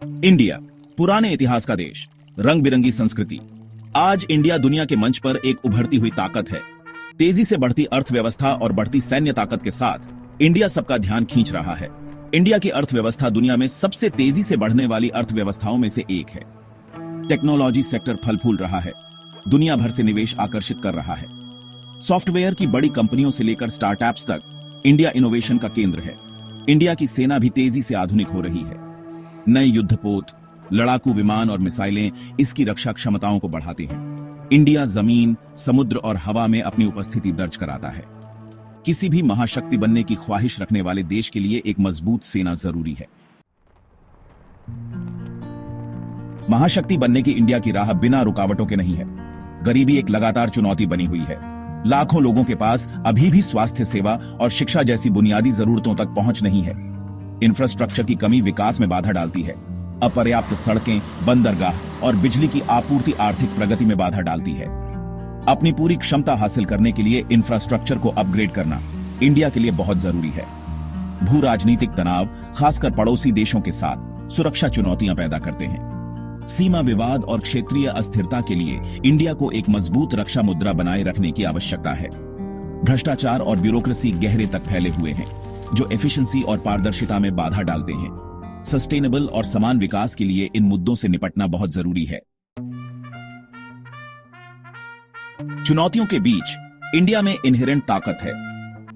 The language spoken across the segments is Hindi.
इंडिया, पुराने इतिहास का देश, रंग बिरंगी संस्कृति। आज इंडिया दुनिया के मंच पर एक उभरती हुई ताकत है। तेजी से बढ़ती अर्थव्यवस्था और बढ़ती सैन्य ताकत के साथ इंडिया सबका ध्यान खींच रहा है। इंडिया की अर्थव्यवस्था दुनिया में सबसे तेजी से बढ़ने वाली अर्थव्यवस्थाओं में से एक है। टेक्नोलॉजी सेक्टर फल फूल रहा है, दुनिया भर से निवेश आकर्षित कर रहा है। सॉफ्टवेयर की बड़ी कंपनियों से लेकर स्टार्टअप्स तक इंडिया इनोवेशन का केंद्र है। इंडिया की सेना भी तेजी से आधुनिक हो रही है। नए युद्धपोत, लड़ाकू विमान और मिसाइलें इसकी रक्षा क्षमताओं को बढ़ाते हैं। इंडिया जमीन, समुद्र और हवा में अपनी उपस्थिति दर्ज कराता है। किसी भी महाशक्ति बनने की ख्वाहिश रखने वाले देश के लिए एक मजबूत सेना जरूरी है। महाशक्ति बनने की इंडिया की राह बिना रुकावटों के नहीं है। गरीबी एक लगातार चुनौती बनी हुई है। लाखों लोगों के पास अभी भी स्वास्थ्य सेवा और शिक्षा जैसी बुनियादी जरूरतों तक पहुंच नहीं है। इंफ्रास्ट्रक्चर की कमी विकास में बाधा डालती है। अपर्याप्त सड़कें, बंदरगाह और बिजली की आपूर्ति आर्थिक प्रगति में बाधा डालती है। अपनी पूरी क्षमता हासिल करने के लिए इंफ्रास्ट्रक्चर को अपग्रेड करना इंडिया के लिए बहुत जरूरी है। भू राजनीतिक तनाव, खासकर पड़ोसी देशों के साथ, सुरक्षा चुनौतियां पैदा करते हैं। सीमा विवाद और क्षेत्रीय अस्थिरता के लिए इंडिया को एक मजबूत रक्षा मुद्रा बनाए रखने की आवश्यकता है। भ्रष्टाचार और ब्यूरोक्रेसी गहरे तक फैले हुए हैं, जो एफिशिएंसी और पारदर्शिता में बाधा डालते हैं। सस्टेनेबल और समान विकास के लिए इन मुद्दों से निपटना बहुत जरूरी है। चुनौतियों के बीच इंडिया में इनहेरेंट ताकत है।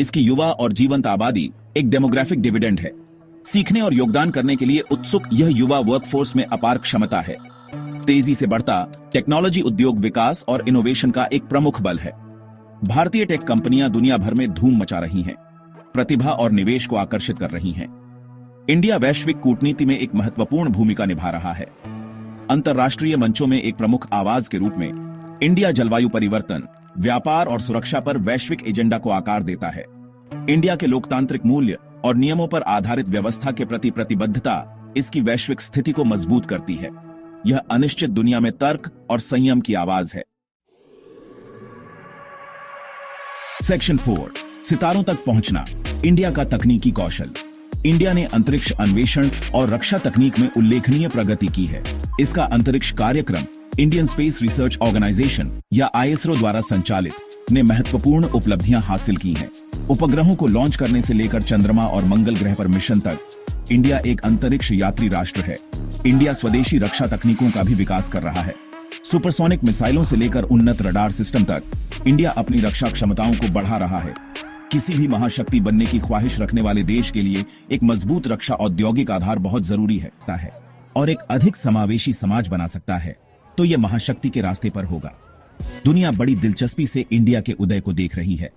इसकी युवा और जीवंत आबादी एक डेमोग्राफिक डिविडेंड है। सीखने और योगदान करने के लिए उत्सुक यह युवा वर्कफोर्स में अपार क्षमता है। तेजी से बढ़ता टेक्नोलॉजी उद्योग विकास और इनोवेशन का एक प्रमुख बल है। भारतीय टेक कंपनियां दुनिया भर में धूम मचा रही हैं, प्रतिभा और निवेश को आकर्षित कर रही हैं। इंडिया वैश्विक कूटनीति में एक महत्वपूर्ण भूमिका निभा रहा है। अंतर्राष्ट्रीय मंचों में एक प्रमुख आवाज के रूप में इंडिया जलवायु परिवर्तन, व्यापार और सुरक्षा पर वैश्विक एजेंडा को आकार देता है। इंडिया के लोकतांत्रिक मूल्य और नियमों पर आधारित व्यवस्था के प्रति प्रतिबद्धता इसकी वैश्विक स्थिति को मजबूत करती है। यह अनिश्चित दुनिया में तर्क और संयम की आवाज है। सेक्शन 4, सितारों तक पहुंचना, इंडिया का तकनीकी कौशल। इंडिया ने अंतरिक्ष अन्वेषण और रक्षा तकनीक में उल्लेखनीय प्रगति की है। इसका अंतरिक्ष कार्यक्रम इंडियन स्पेस रिसर्च ऑर्गेनाइजेशन या आईएसआरओ द्वारा संचालित ने महत्वपूर्ण उपलब्धियां हासिल की हैं। उपग्रहों को लॉन्च करने से लेकर चंद्रमा और मंगल ग्रह पर मिशन तक इंडिया एक अंतरिक्ष यात्री राष्ट्र है। इंडिया स्वदेशी रक्षा तकनीकों का भी विकास कर रहा है। सुपरसोनिक मिसाइलों से लेकर उन्नत रडार सिस्टम तक इंडिया अपनी रक्षा क्षमताओं को बढ़ा रहा है। किसी भी महाशक्ति बनने की ख्वाहिश रखने वाले देश के लिए एक मजबूत रक्षा औद्योगिक आधार बहुत जरूरी है और एक अधिक समावेशी समाज बना सकता है तो यह महाशक्ति के रास्ते पर होगा। दुनिया बड़ी दिलचस्पी से इंडिया के उदय को देख रही है।